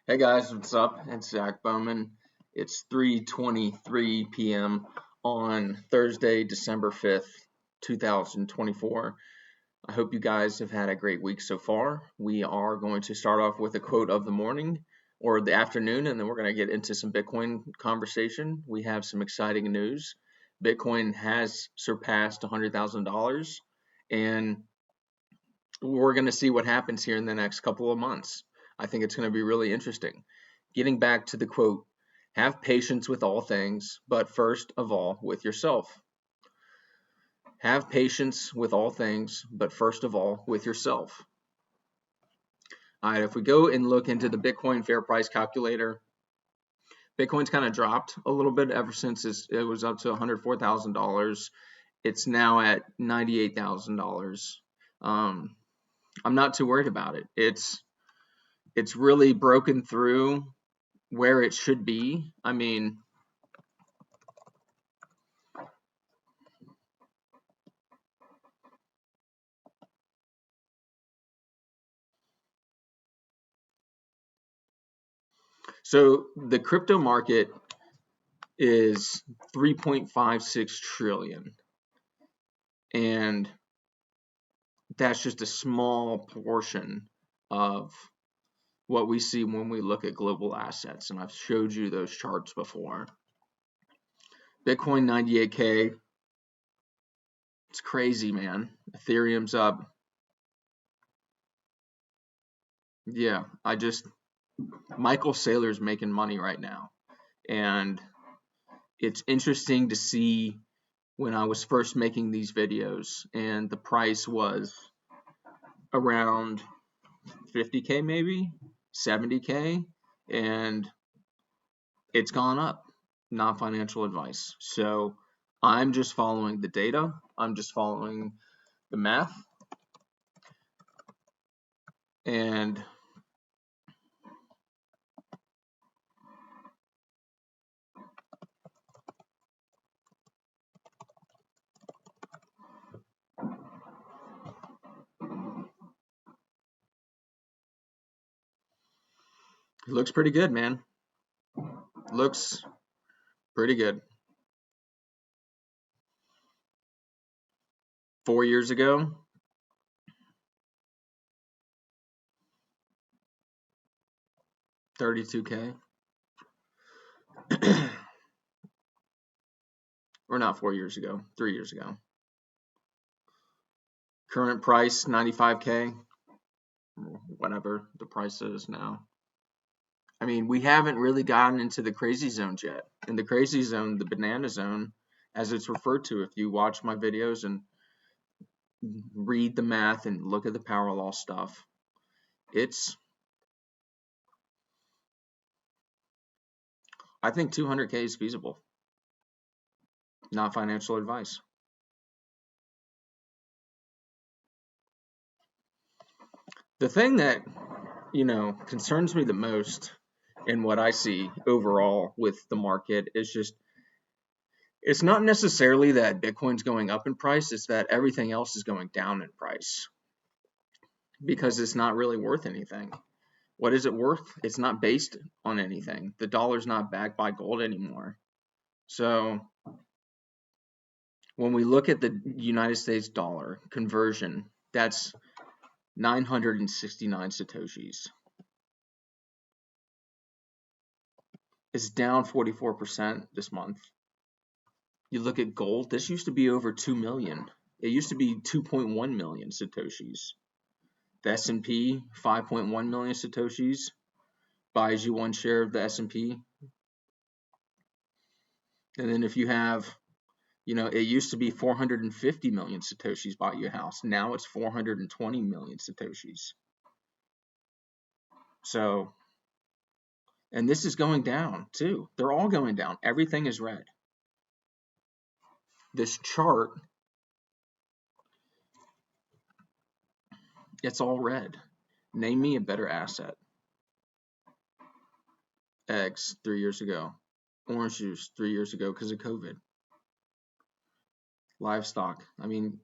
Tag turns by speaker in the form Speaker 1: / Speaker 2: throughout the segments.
Speaker 1: Hey guys, what's up? It's Zach Bowman. It's 3:23 p.m. on Thursday, December 5th, 2024. I hope you guys have had a great week so far. We are going to start off with a quote of the morning or the afternoon, and then we're going to get into some Bitcoin conversation. We have some exciting news. Bitcoin has surpassed $100,000, and we're going to see what happens here in the next couple of months. I think it's going to be really interesting. Getting back to the quote, have patience with all things, but first of all with yourself. Have patience with all things, but first of all with yourself. All right, if we go and look into the Bitcoin fair price calculator, Bitcoin's kind of dropped a little bit ever since it was up to $104,000. It's now at $98,000. I'm not too worried about it. It's really broken through where it should be. I mean, so the crypto market is 3.56 trillion, and that's just a small portion of what we see when we look at global assets, and I've showed you those charts before. Bitcoin 98K, it's crazy, man. Ethereum's up. Yeah, Michael Saylor's making money right now, and it's interesting to see when I was first making these videos and the price was around 50K, maybe 70K, and it's gone up. Not financial advice. So I'm just following the data. I'm just following the math, and it looks pretty good, man. Looks pretty good. 4 years ago, 32K. Or not 4 years ago, 3 years ago. Current price 95K, whatever the price is now. I mean, we haven't really gotten into the crazy zones yet. In the crazy zone, the banana zone, as it's referred to, if you watch my videos and read the math and look at the power law stuff, I think 200K is feasible. Not financial advice. The thing that, concerns me the most in what I see overall with the market is just, it's not necessarily that Bitcoin's going up in price, it's that everything else is going down in price because it's not really worth anything. What is it worth? It's not based on anything. The dollar's not backed by gold anymore. So when we look at the United States dollar conversion, that's 969 Satoshis. It's down 44% this month. You look at gold, this used to be over 2 million. It used to be 2.1 million Satoshis. The S&P, 5.1 million Satoshis, buys you one share of the S&P. And then if you have, it used to be 450 million Satoshis bought you a house. Now it's 420 million Satoshis. So, and this is going down too. They're all going down. Everything is red. This chart, it's all red. Name me a better asset. Eggs 3 years ago. Orange juice 3 years ago because of COVID. Livestock. I mean,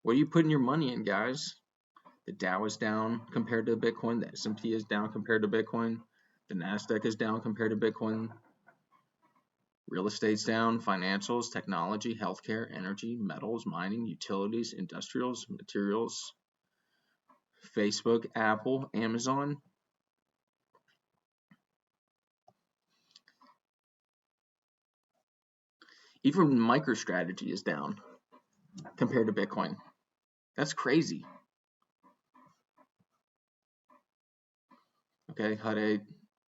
Speaker 1: what are you putting your money in, guys? The Dow is down compared to Bitcoin. The S&P is down compared to Bitcoin. The Nasdaq is down compared to Bitcoin. Real estate's down. Financials, technology, healthcare, energy, metals, mining, utilities, industrials, materials, Facebook, Apple, Amazon. Even MicroStrategy is down compared to Bitcoin. That's crazy. Okay, Hut 8,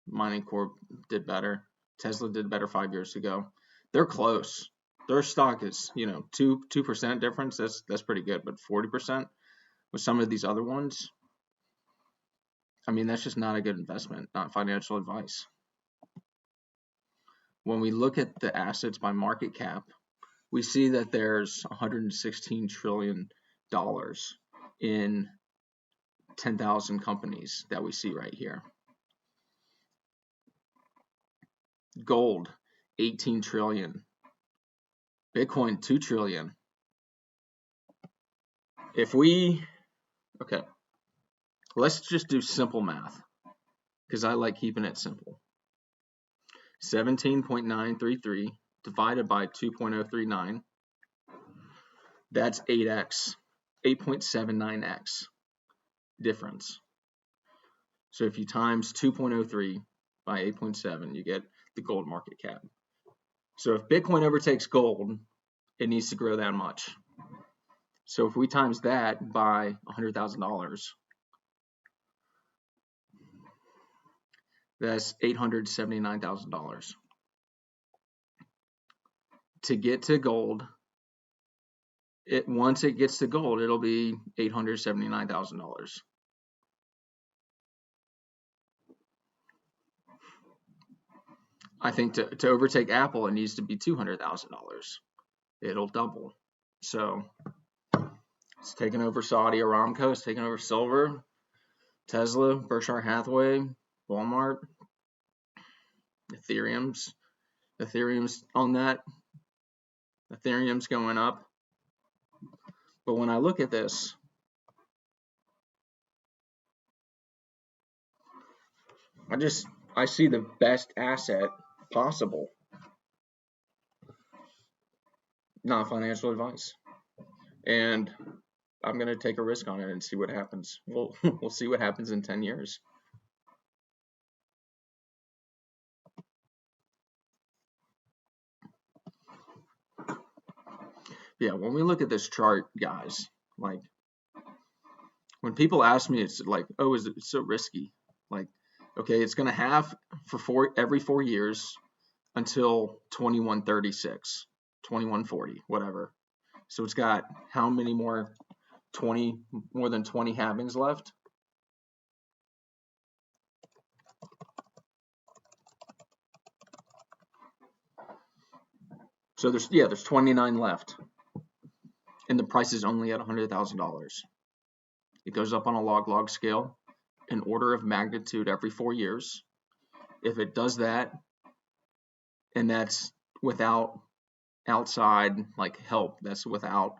Speaker 1: Mining Corp did better. Tesla did better 5 years ago. They're close. Their stock is, 2% difference. That's pretty good, but 40% with some of these other ones, I mean, that's just not a good investment, not financial advice. When we look at the assets by market cap, we see that there's $116 trillion in 10,000 companies that we see right here. Gold, 18 trillion. Bitcoin, 2 trillion. Okay, let's just do simple math because I like keeping it simple. 17.933 divided by 2.039, that's 8x, 8.79x difference. So if you times 2.03 by 8.7, you get the gold market cap. So if Bitcoin overtakes gold, it needs to grow that much. So if we times that by $100,000, that's $879,000. To get to gold, once it gets to gold, it'll be $879,000. I think to overtake Apple, it needs to be $200,000. It'll double. So it's taking over Saudi Aramco, it's taking over silver, Tesla, Berkshire Hathaway, Walmart, Ethereum's on that. Ethereum's going up. But when I look at this, I see the best asset possible. Not financial advice. And I'm going to take a risk on it and see what happens. We'll see what happens in 10 years. Yeah, when we look at this chart, guys, like when people ask me, it's like, oh, is it so risky? Like, okay, it's going to have for every 4 years until 2136, 2140, whatever. So it's got how many more than 20 halvings left? So there's 29 left. And the price is only at $100,000. It goes up on a log scale, an order of magnitude every 4 years. If it does that, and that's without outside help, that's without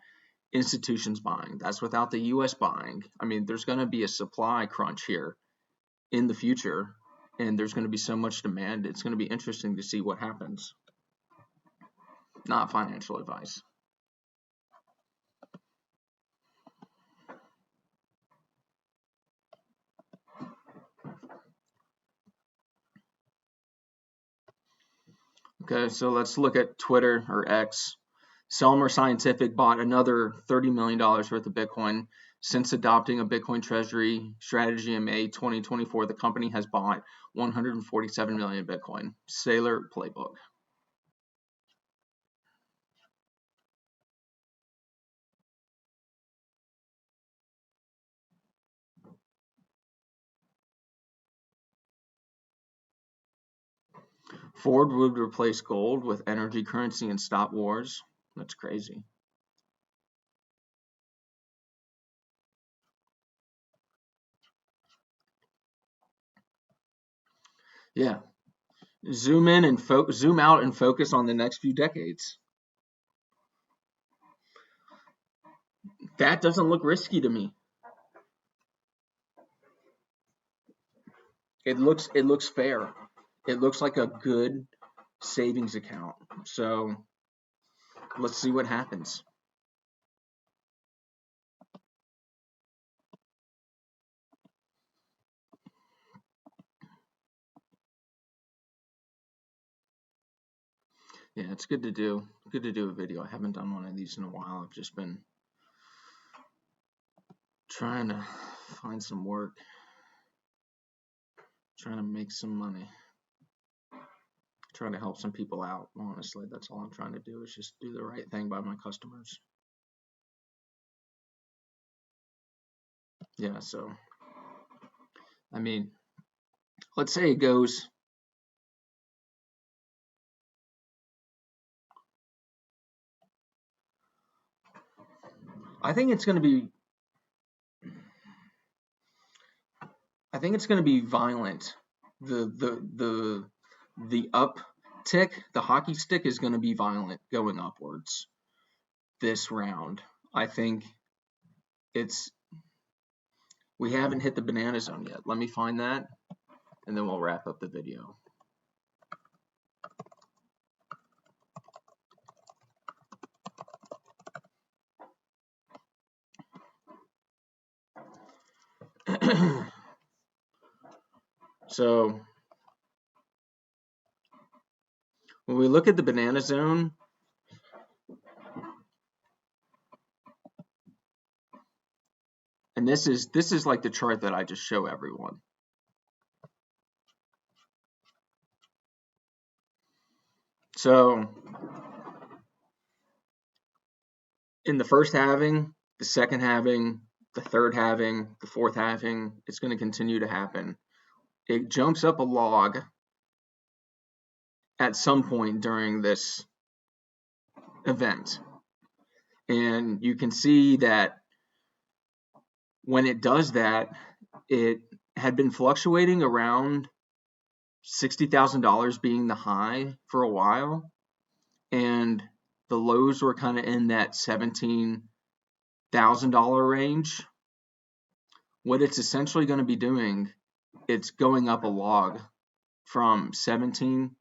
Speaker 1: institutions buying, that's without the US buying. I mean, there's going to be a supply crunch here in the future, and there's going to be so much demand. It's going to be interesting to see what happens. Not financial advice. Okay, so let's look at Twitter or X. Selmer Scientific bought another $30 million worth of Bitcoin. Since adopting a Bitcoin treasury strategy in May 2024, the company has bought 147 million Bitcoin. Sailor playbook. Ford would replace gold with energy currency and stop wars. That's crazy. Yeah. Zoom in and zoom out and focus on the next few decades. That doesn't look risky to me. It looks fair. It looks like a good savings account. So let's see what happens. Yeah, it's good to do. Good to do a video. I haven't done one of these in a while. I've just been trying to find some work, trying to make some money, trying to help some people out. Honestly, that's all I'm trying to do, is just do the right thing by my customers. Yeah, so I mean, let's say it goes, I think it's going to be violent. The uptick, the hockey stick is going to be violent going upwards this round. I think we haven't hit the banana zone yet. Let me find that, and then we'll wrap up the video. So when we look at the banana zone, and this is like the chart that I just show everyone. So in the first halving, the second halving, the third halving, the fourth halving, it's going to continue to happen. It jumps up a log at some point during this event. And you can see that when it does that, it had been fluctuating around $60,000 being the high for a while, and the lows were kind of in that $17,000 range. What it's essentially going to be doing, it's going up a log from 17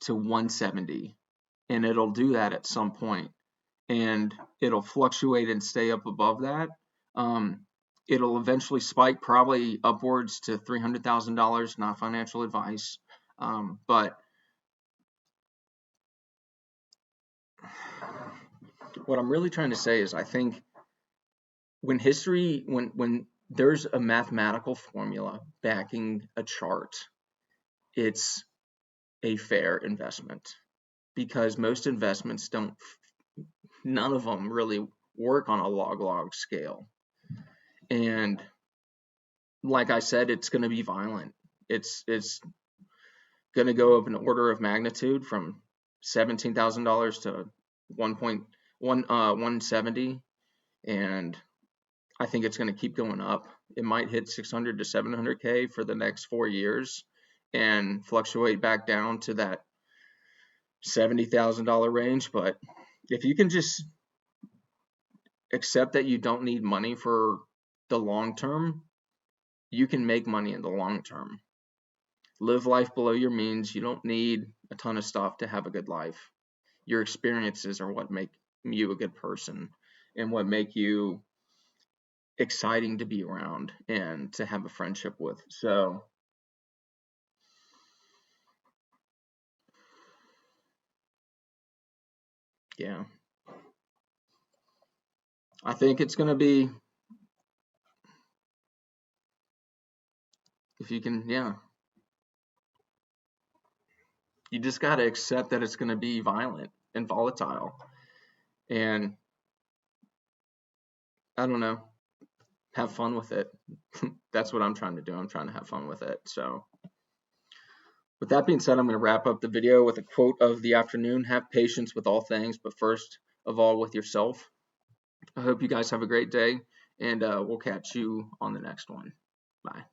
Speaker 1: to 170, and it'll do that at some point, and it'll fluctuate and stay up above that. It'll eventually spike probably upwards to $300,000, not financial advice, but what I'm really trying to say is, I think when there's a mathematical formula backing a chart, it's a fair investment, because most investments none of them really work on a log scale. And like I said, it's going to be violent. It's going to go up an order of magnitude from $17,000 to 170, and I think it's going to keep going up. It might hit 600 to 700K for the next 4 years and fluctuate back down to that $70,000 range. But if you can just accept that you don't need money for the long term, you can make money in the long term. Live life below your means. You don't need a ton of stuff to have a good life. Your experiences are what make you a good person and what make you exciting to be around and to have a friendship with. So yeah, I think it's going to be, if you can, yeah, you just got to accept that it's going to be violent and volatile. And I don't know, have fun with it. That's what I'm trying to do. I'm trying to have fun with it. So with that being said, I'm going to wrap up the video with a quote of the afternoon. Have patience with all things, but first of all with yourself. I hope you guys have a great day, and we'll catch you on the next one. Bye.